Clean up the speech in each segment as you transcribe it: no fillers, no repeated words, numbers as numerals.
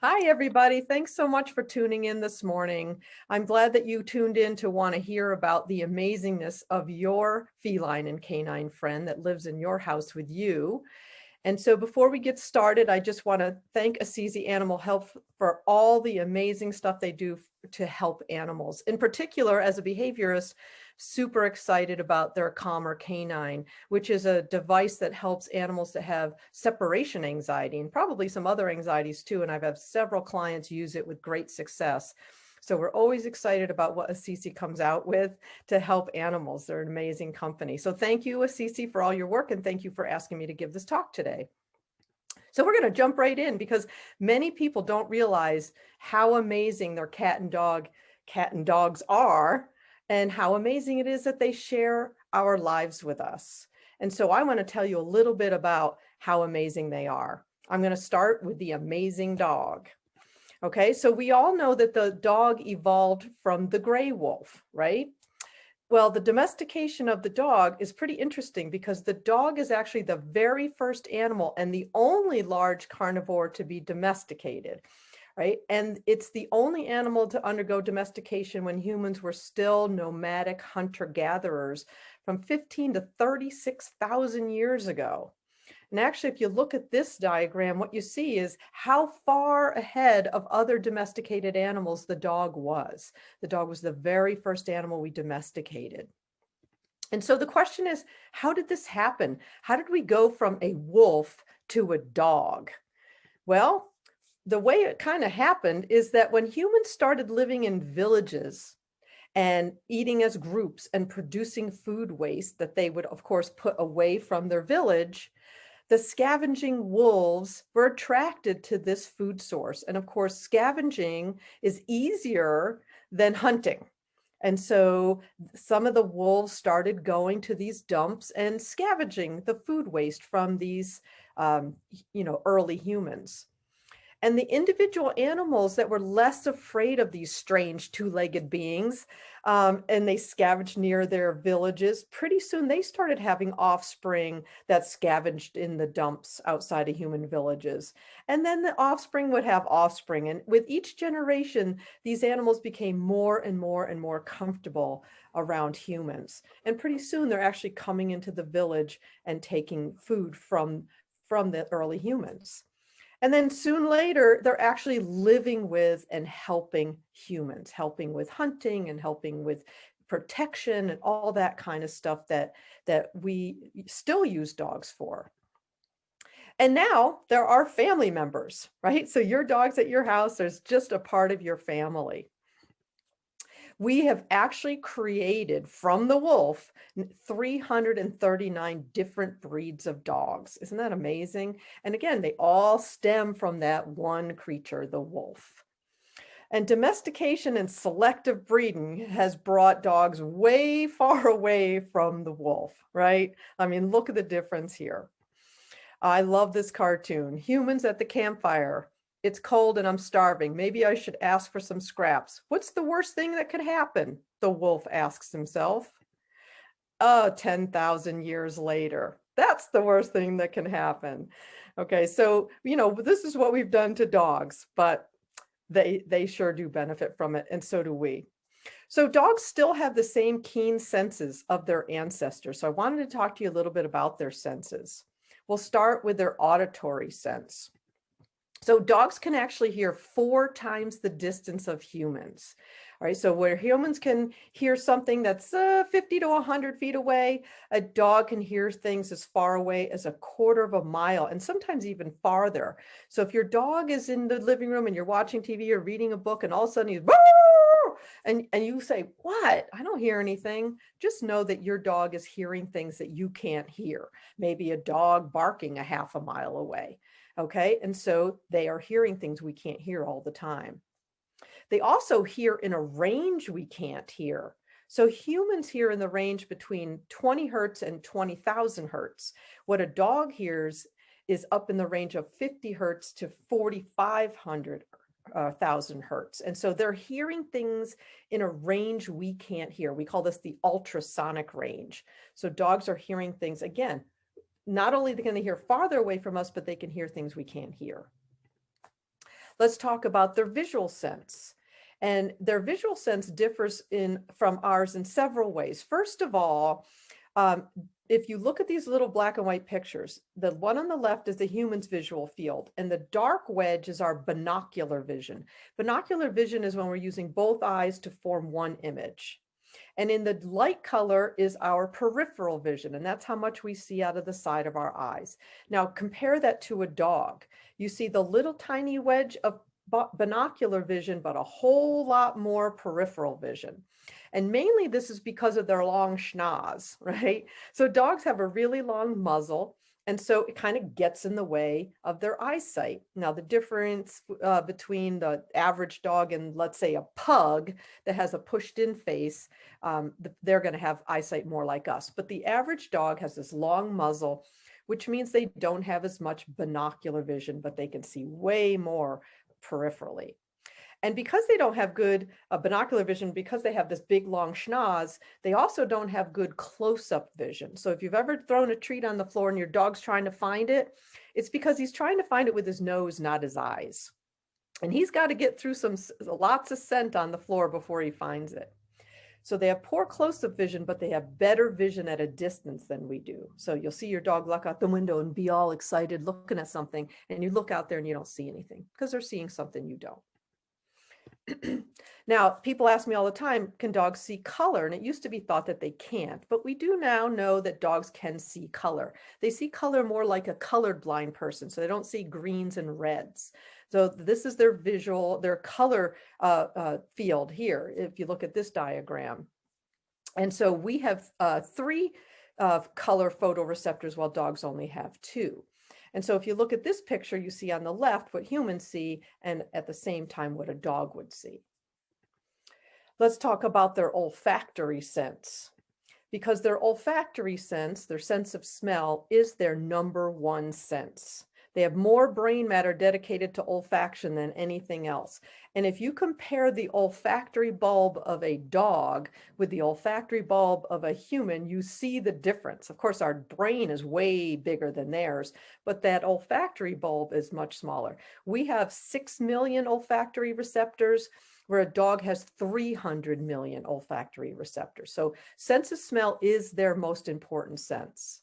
Hi, everybody. Thanks so much for tuning in this morning. I'm glad that you tuned in to want to hear about the amazingness of your feline and canine friend that lives in your house with you. And so before we get started, I just want to thank Assisi Animal Health for all the amazing stuff they do to help animals. In particular, as a behaviorist, super excited about their Calmer Canine, which is a device that helps animals to have separation anxiety and probably some other anxieties too. And I've had several clients use it with great success. So we're always excited about what Assisi comes out with to help animals. They're an amazing company. So thank you, Assisi, for all your work, and thank you for asking me to give this talk today. So we're going to jump right in because many people don't realize how amazing their cat and dogs are, and how amazing it is that they share our lives with us. And so I want to tell you a little bit about how amazing they are. I'm going to start with the amazing dog. Okay, so we all know that the dog evolved from the gray wolf, right? Well, the domestication of the dog is pretty interesting because the dog is actually the very first animal and the only large carnivore to be domesticated, right? And it's the only animal to undergo domestication when humans were still nomadic hunter-gatherers from 15 to 36,000 years ago. And actually, if you look at this diagram, what you see is how far ahead of other domesticated animals the dog was. The dog was the very first animal we domesticated. And so the question is, how did this happen? How did we go from a wolf to a dog? Well, the way it kind of happened is that when humans started living in villages and eating as groups and producing food waste that they would, of course, put away from their village, the scavenging wolves were attracted to this food source. And of course, scavenging is easier than hunting. And so some of the wolves started going to these dumps and scavenging the food waste from these, early humans. And the individual animals that were less afraid of these strange two-legged beings, and they scavenged near their villages, pretty soon they started having offspring that scavenged in the dumps outside of human villages. And then the offspring would have offspring. And with each generation, these animals became more and more and more comfortable around humans. And pretty soon they're actually coming into the village and taking food from the early humans. And then soon later, they're actually living with and helping humans, helping with hunting and helping with protection and all that kind of stuff that we still use dogs for. And now there are family members, right? So your dog's at your house, there's just a part of your family. We have actually created from the wolf 339 different breeds of dogs. Isn't that amazing? And again, they all stem from that one creature, the wolf. And domestication and selective breeding has brought dogs way far away from the wolf, right? I mean, look at the difference here. I love this cartoon. Humans at the campfire. It's cold and I'm starving. Maybe I should ask for some scraps. What's the worst thing that could happen? The wolf asks himself. 10,000 years later. That's the worst thing that can happen. Okay, so, this is what we've done to dogs, but they sure do benefit from it, and so do we. So dogs still have the same keen senses of their ancestors. So I wanted to talk to you a little bit about their senses. We'll start with their auditory sense. So dogs can actually hear 4 times the distance of humans. All right, so where humans can hear something that's 50 to 100 feet away, a dog can hear things as far away as 1/4 of a mile and sometimes even farther. So if your dog is in the living room and you're watching TV or reading a book and all of a sudden he's and you say, "What? I don't hear anything." Just know that your dog is hearing things that you can't hear. Maybe a dog barking 1/2 mile away. Okay, and so they are hearing things we can't hear all the time. They also hear in a range we can't hear. So humans hear in the range between 20 hertz and 20,000 hertz. What a dog hears is up in the range of 50 hertz to 4,500,000 hertz. And so they're hearing things in a range we can't hear. We call this the ultrasonic range. So dogs are hearing things, again, not only can they hear farther away from us, but they can hear things we can't hear. Let's talk about their visual sense. And their visual sense differs from ours in several ways. First of all, if you look at these little black and white pictures, the one on the left is the human's visual field, and the dark wedge is our binocular vision. Binocular vision is when we're using both eyes to form one image. And in the light color is our peripheral vision, and that's how much we see out of the side of our eyes. Now compare that to a dog. You see the little tiny wedge of binocular vision, but a whole lot more peripheral vision. And mainly this is because of their long schnoz, right? So dogs have a really long muzzle, and so it kind of gets in the way of their eyesight. Now, the difference between the average dog and, let's say, a pug that has a pushed-in face, they're going to have eyesight more like us. But the average dog has this long muzzle, which means they don't have as much binocular vision, but they can see way more peripherally. And because they don't have good binocular vision, because they have this big long schnoz, they also don't have good close-up vision. So if you've ever thrown a treat on the floor and your dog's trying to find it, it's because he's trying to find it with his nose, not his eyes. And he's got to get through lots of scent on the floor before he finds it. So they have poor close-up vision, but they have better vision at a distance than we do. So you'll see your dog look out the window and be all excited looking at something, and you look out there and you don't see anything because they're seeing something you don't. Now, people ask me all the time, can dogs see color? And it used to be thought that they can't, but we do now know that dogs can see color. They see color more like a colorblind person, so they don't see greens and reds. So this is their color field here, if you look at this diagram. And so we have 3 color photoreceptors while dogs only have 2. And so if you look at this picture, you see on the left what humans see, and at the same time what a dog would see. Let's talk about their olfactory sense, because their olfactory sense, their sense of smell, is their #1 sense. They have more brain matter dedicated to olfaction than anything else. And if you compare the olfactory bulb of a dog with the olfactory bulb of a human, you see the difference. Of course, our brain is way bigger than theirs, but that olfactory bulb is much smaller. We have 6 million olfactory receptors, where a dog has 300 million olfactory receptors. So sense of smell is their most important sense.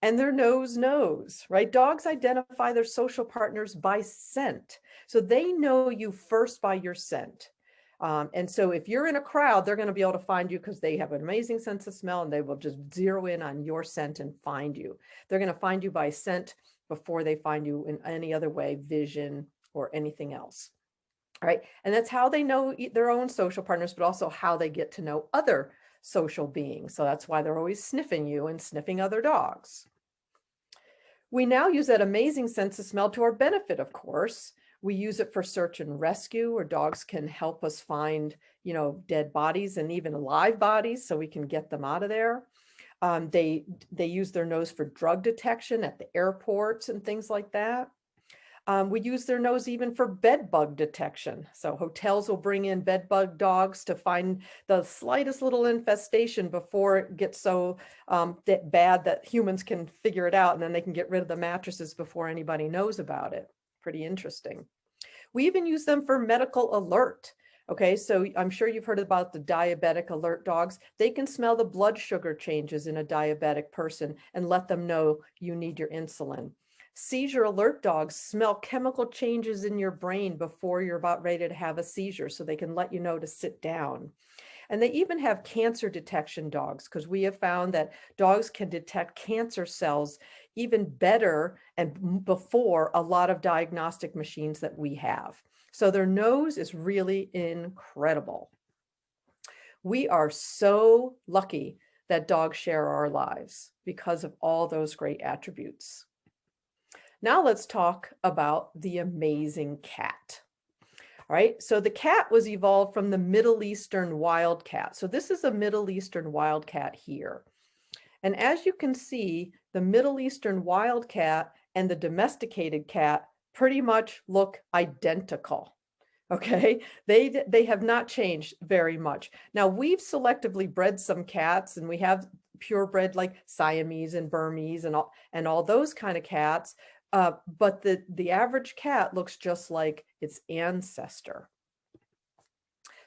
And their nose knows, right? Dogs identify their social partners by scent. So they know you first by your scent. And so if you're in a crowd, they're going to be able to find you because they have an amazing sense of smell, and they will just zero in on your scent and find you. They're going to find you by scent before they find you in any other way, vision or anything else. All right. And that's how they know their own social partners, but also how they get to know other social beings. So that's why they're always sniffing you and sniffing other dogs. We now use that amazing sense of smell to our benefit, of course. We use it for search and rescue, where dogs can help us find, dead bodies and even live bodies, so we can get them out of there. They use their nose for drug detection at the airports and things like that. We use their nose even for bed bug detection. So hotels will bring in bed bug dogs to find the slightest little infestation before it gets so bad that humans can figure it out, and then they can get rid of the mattresses before anybody knows about it. Pretty interesting. We even use them for medical alert. Okay, so I'm sure you've heard about the diabetic alert dogs. They can smell the blood sugar changes in a diabetic person and let them know you need your insulin. Seizure alert dogs smell chemical changes in your brain before you're about ready to have a seizure, so they can let you know to sit down. And they even have cancer detection dogs, because we have found that dogs can detect cancer cells even better and before a lot of diagnostic machines that we have. So their nose is really incredible. We are so lucky that dogs share our lives because of all those great attributes. Now let's talk about the amazing cat. All right, so the cat was evolved from the Middle Eastern wildcat. So this is a Middle Eastern wildcat here. And as you can see, the Middle Eastern wildcat and the domesticated cat pretty much look identical. Okay, they have not changed very much. Now, we've selectively bred some cats, and we have purebred like Siamese and Burmese and all those kind of cats. but the average cat looks just like its ancestor.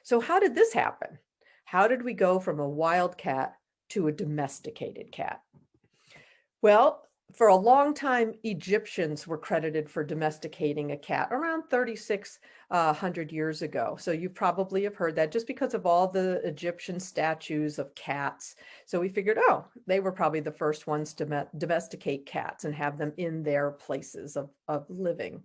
So how did this happen? How did we go from a wild cat to a domesticated cat? Well, for a long time, Egyptians were credited for domesticating a cat around 3,600 years ago. So you probably have heard that just because of all the Egyptian statues of cats. So we figured, oh, they were probably the first ones to domesticate cats and have them in their places of living.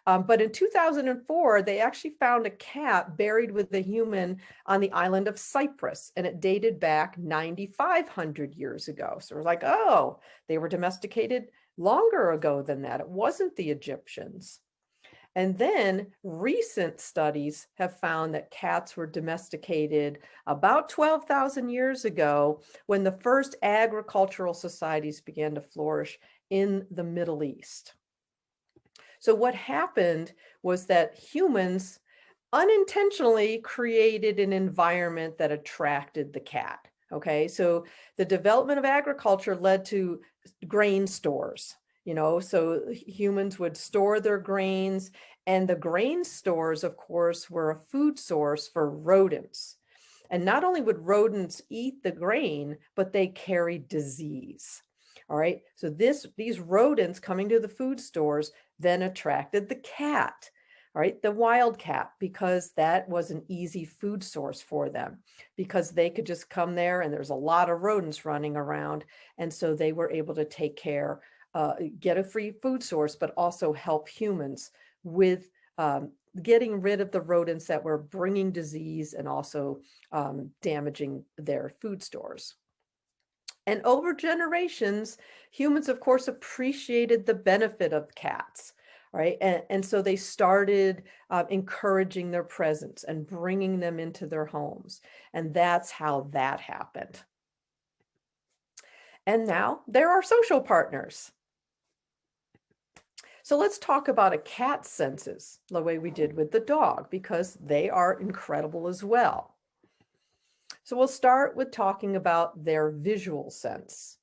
But in 2004, they actually found a cat buried with a human on the island of Cyprus, and it dated back 9,500 years ago. So we're like, oh, they were domesticated longer ago than that. It wasn't the Egyptians. And then recent studies have found that cats were domesticated about 12,000 years ago when the first agricultural societies began to flourish in the Middle East. So what happened was that humans unintentionally created an environment that attracted the cat. Okay, so the development of agriculture led to grain stores, so humans would store their grains, and the grain stores, of course, were a food source for rodents. And not only would rodents eat the grain, but they carried disease. All right, so these rodents coming to the food stores then attracted the cat, all right, the wild cat, because that was an easy food source for them, because they could just come there and there's a lot of rodents running around. And so they were able to take care, get a free food source, but also help humans with getting rid of the rodents that were bringing disease and also damaging their food stores. And over generations, humans, of course, appreciated the benefit of cats, right? And so they started encouraging their presence and bringing them into their homes. And that's how that happened. And now they're our social partners. So let's talk about a cat's senses, the way we did with the dog, because they are incredible as well. So we'll start with talking about their visual sense,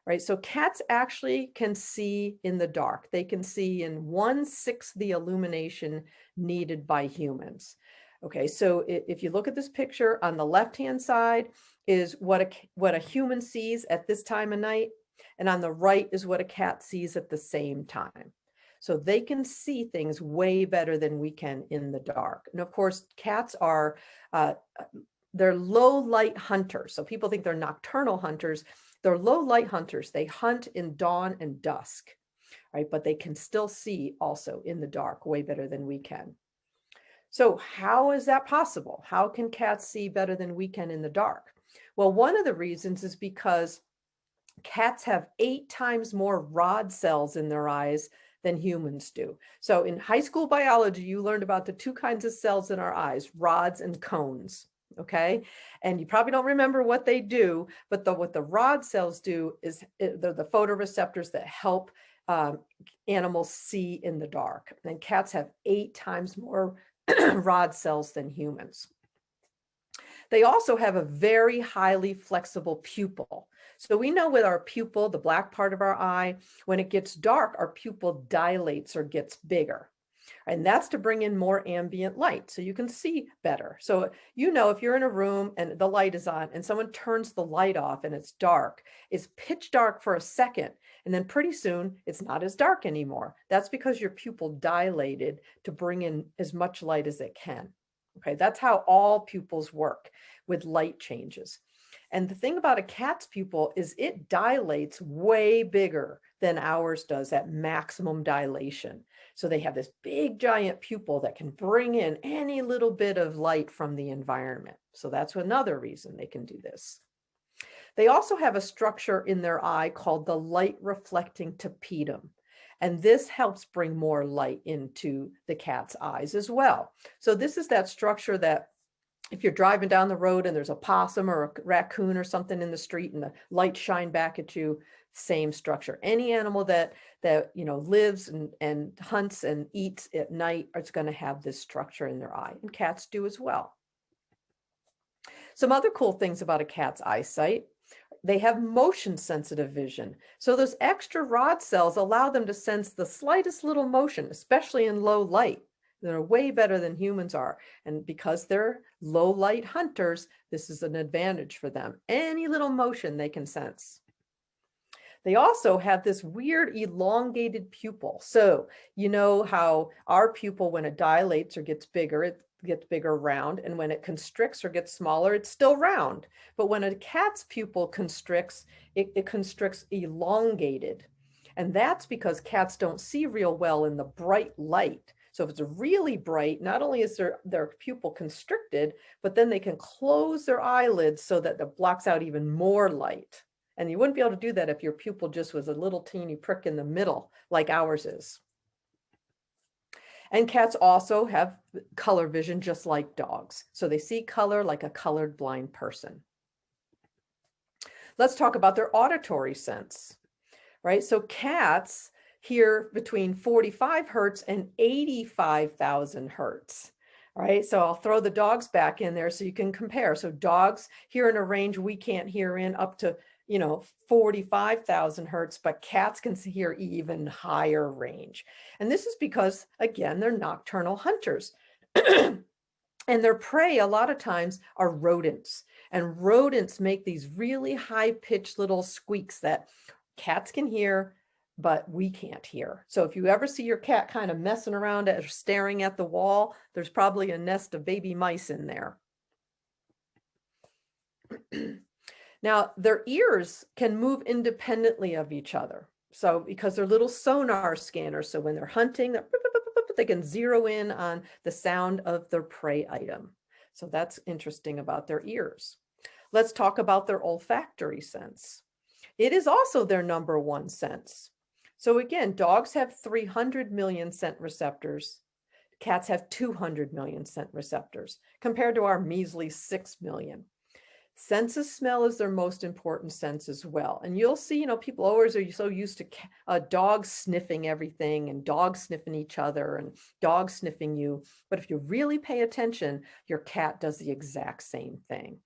right? So cats actually can see in the dark. They can see in 1/6 the illumination needed by humans. Okay, so if you look at this picture, on the left-hand side is what a human sees at this time of night, and on the right is what a cat sees at the same time. So they can see things way better than we can in the dark. And of course, cats are they're low light hunters. So people think they're nocturnal hunters. They're low light hunters. They hunt in dawn and dusk, right? But they can still see also in the dark way better than we can. So how is that possible? How can cats see better than we can in the dark? Well, one of the reasons is because cats have 8 times more rod cells in their eyes than humans do. So in high school biology, you learned about the 2 kinds of cells in our eyes, rods and cones. Okay, and you probably don't remember what they do, but what the rod cells do is they're the photoreceptors that help animals see in the dark. And cats have 8 times more rod cells than humans. They also have a very highly flexible pupil. So we know with our pupil, the black part of our eye, when it gets dark, our pupil dilates or gets bigger. And that's to bring in more ambient light so you can see better. So, if you're in a room and the light is on and someone turns the light off and it's dark, it's pitch dark for a second. And then pretty soon it's not as dark anymore. That's because your pupil dilated to bring in as much light as it can. Okay, that's how all pupils work with light changes. And the thing about a cat's pupil is it dilates way bigger than ours does at maximum dilation. So they have this big giant pupil that can bring in any little bit of light from the environment. So that's another reason they can do this. They also have a structure in their eye called the light reflecting tapetum. And this helps bring more light into the cat's eyes as well. So this is that structure that if you're driving down the road and there's a possum or a raccoon or something in the street and the light shine back at you, same structure. Any animal that lives and hunts and eats at night, it's going to have this structure in their eye, and cats do as well. Some other cool things about a cat's eyesight. they have motion sensitive vision. So those extra rod cells allow them to sense the slightest little motion, especially in low light. They're way better than humans are. And because they're low light hunters, this is an advantage for them. Any little motion they can sense. They also have this weird elongated pupil. So you know how our pupil, when it dilates or gets bigger, it gets bigger round, and when it constricts or gets smaller, it's still round. But when a cat's pupil constricts, it constricts elongated. And that's because cats don't see real well in the bright light. So if it's really bright, not only is their pupil constricted, but then they can close their eyelids so that it blocks out even more light. And you wouldn't be able to do that if your pupil just was a little teeny prick in the middle, like ours is. And cats also have color vision just like dogs. So they see color like a colored blind person. Let's talk about their auditory sense, right? So cats hear between 45 hertz and 85,000 hertz. Right, so I'll throw the dogs back in there so you can compare. So dogs hear in a range we can't hear in, up to 45,000 hertz, but cats can hear even higher range. And this is because, again, they're nocturnal hunters. And their prey a lot of times are rodents. And rodents make these really high-pitched little squeaks that cats can hear, but we can't hear. So if you ever see your cat kind of messing around or staring at the wall, there's probably a nest of baby mice in there. Now, their ears can move independently of each other. So because they're little sonar scanners, so when they're hunting, they can zero in on the sound of their prey item. So that's interesting about their ears. Let's talk about their olfactory sense. It is also their number one sense. So again, dogs have 300 million scent receptors. Cats have 200 million scent receptors, compared to our measly 6 million. Sense of smell is their most important sense as well. And you'll see, people always are so used to dogs sniffing everything and dogs sniffing each other and dogs sniffing you. But if you really pay attention, your cat does the exact same thing.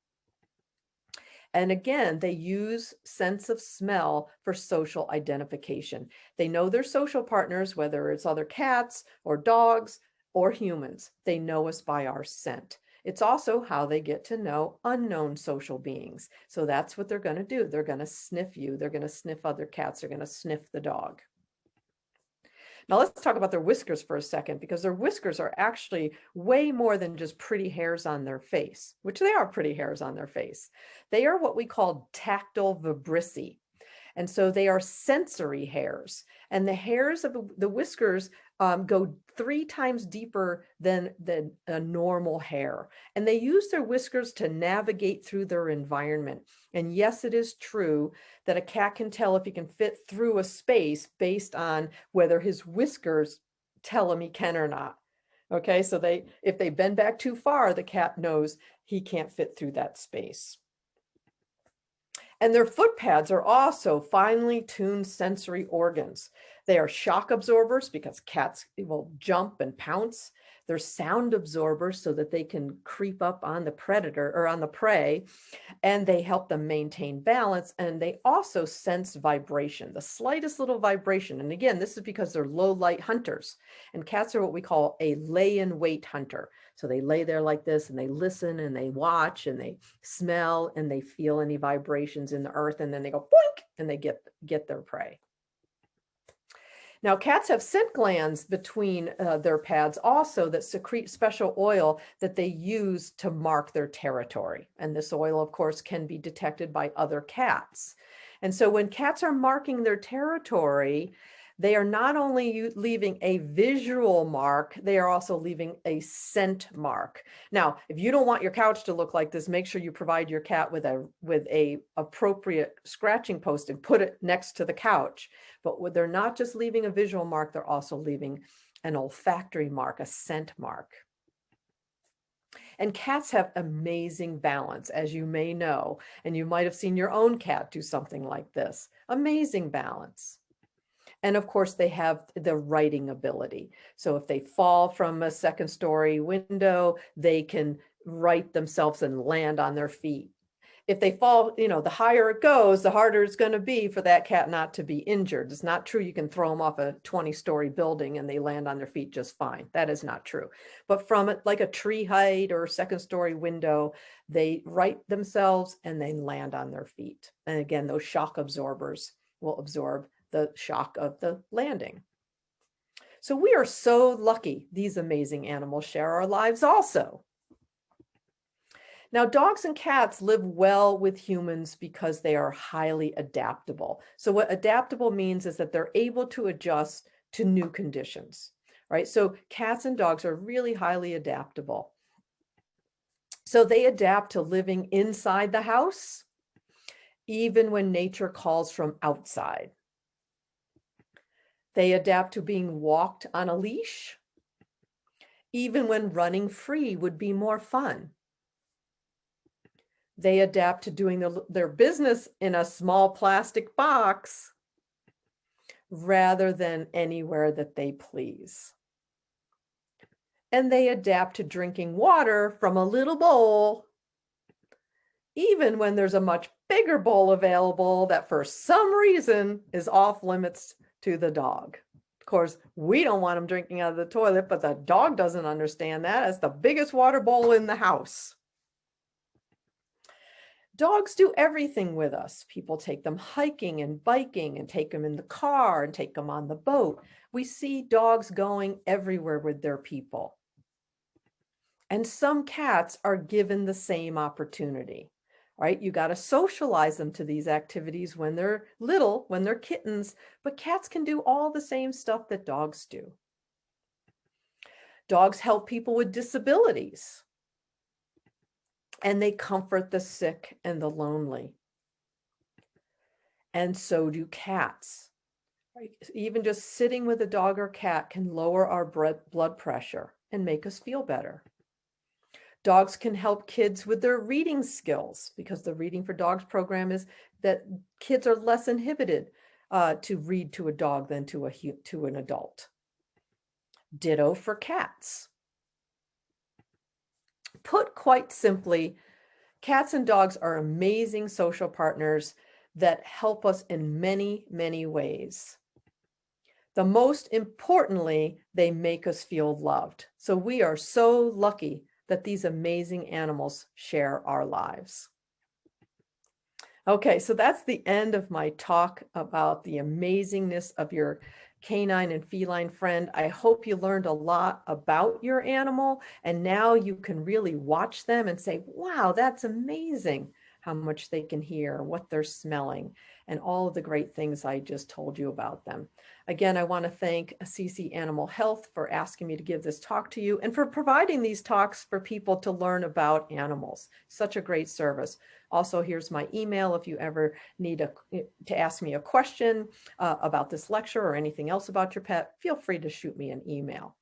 And again, they use sense of smell for social identification. They know their social partners, whether it's other cats or dogs or humans. They know us by our scent. It's also how they get to know unknown social beings. So that's what they're going to do. They're going to sniff you. They're going to sniff other cats. They're going to sniff the dog. Now let's talk about their whiskers for a second, because their whiskers are actually way more than just pretty hairs on their face, which they are pretty hairs on their face. They are what we call tactile vibrissae. And so they are sensory hairs. And the hairs of the whiskers go 3 times deeper than a normal hair. And they use their whiskers to navigate through their environment. And yes, it is true that a cat can tell if he can fit through a space based on whether his whiskers tell him he can or not. Okay, so if they bend back too far, the cat knows he can't fit through that space. And their foot pads are also finely tuned sensory organs. They are shock absorbers because cats will jump and pounce. They're sound absorbers so that they can creep up on the predator or on the prey, and they help them maintain balance. And they also sense vibration, the slightest little vibration. And again, this is because they're low light hunters, and cats are what we call a lay in wait hunter. So they lay there like this and they listen and they watch and they smell and they feel any vibrations in the earth, and then they go boink and they get their prey. Now, cats have scent glands between their pads also that secrete special oil that they use to mark their territory. And this oil, of course, can be detected by other cats. And so when cats are marking their territory, they are not only leaving a visual mark, they are also leaving a scent mark. Now, if you don't want your couch to look like this, make sure you provide your cat with a appropriate scratching post and put it next to the couch. But they're not just leaving a visual mark, they're also leaving an olfactory mark, a scent mark. And cats have amazing balance, as you may know, and you might have seen your own cat do something like this. Amazing balance. And of course, they have the righting ability. So if they fall from a second-story window, they can right themselves and land on their feet. if they fall, the higher it goes, the harder it's going to be for that cat not to be injured. It's not true you can throw them off a 20-story building and they land on their feet just fine. That is not true. But from it, like a tree height or second-story window, they right themselves and then land on their feet. And again, those shock absorbers will absorb the shock of the landing. So we are so lucky these amazing animals share our lives also. Now, dogs and cats live well with humans because they are highly adaptable. So what adaptable means is that they're able to adjust to new conditions, right? So cats and dogs are really highly adaptable. So they adapt to living inside the house, even when nature calls from outside. They adapt to being walked on a leash, even when running free would be more fun. They adapt to doing their business in a small plastic box rather than anywhere that they please. And they adapt to drinking water from a little bowl, even when there's a much bigger bowl available that for some reason is off limits to the dog. Of course, we don't want them drinking out of the toilet, but the dog doesn't understand that. It's the biggest water bowl in the house. Dogs do everything with us. People take them hiking and biking and take them in the car and take them on the boat. We see dogs going everywhere with their people. And some cats are given the same opportunity, right? You got to socialize them to these activities when they're little, when they're kittens, but cats can do all the same stuff that dogs do. Dogs help people with disabilities. And they comfort the sick and the lonely. And so do cats. Right? Even just sitting with a dog or cat can lower our blood pressure and make us feel better. Dogs can help kids with their reading skills because the Reading for Dogs program is that kids are less inhibited to read to a dog than to an adult. Ditto for cats. Put quite simply, cats and dogs are amazing social partners that help us in many, many ways. The most importantly, they make us feel loved. So we are so lucky that these amazing animals share our lives. Okay, so that's the end of my talk about the amazingness of your canine and feline friend. I hope you learned a lot about your animal, and now you can really watch them and say, wow, that's amazing how much they can hear, what they're smelling, and all of the great things I just told you about them. Again, I want to thank CC Animal Health for asking me to give this talk to you and for providing these talks for people to learn about animals. Such a great service. Also, here's my email if you ever need to ask me a question about this lecture or anything else about your pet. Feel free to shoot me an email.